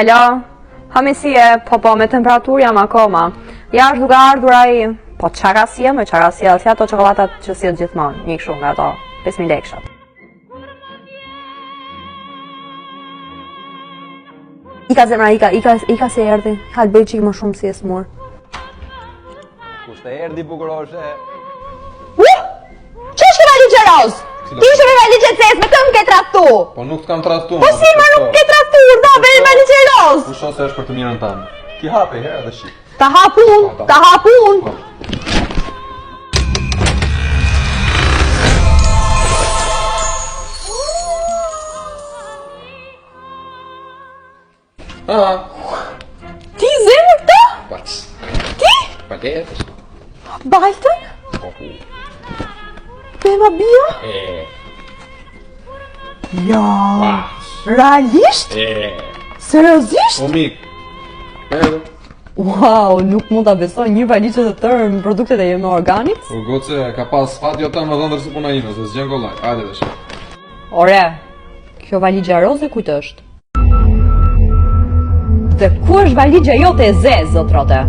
Alo, hamisie, po, me temperaturë jam akoma. Jashtë duke ardhur ai, po çka si ato çokolatat që sjell gjithmonë, një kështu nga ato 5000 lekëshat. Ika zemra, ika se erdhi. Hal bëj çik më shumë si e smur. Kushte erdhi bukuroshe. Ç'është kjo valizhe roz? Ti ishe me valizhe ces, me të më ke tradhtu. Po nuk t'kam tradhtu. Po si më nuk ke tradhtu, da me valizhe roz. Kusho se është për të mirën tënde. Ki hape herë dhe shik. Ta hapun. Ti zemë këta? Bac. Ti? Paketë. Baltën? Ohu. Pema bia? Jo. Realisht? Seriozisht? O mik. Edhe. Wow, nuk mund ta besoj, një valizhe të tërë me produktet e jeme organik? O goce, ka pas fat jo ta më dhëndër se puna ime, se s'gjen kollaj. Hajde dhe shik. Ore, kjo valigja roze kujt është? Dhe ku është valigja jote e zezë, zotrote?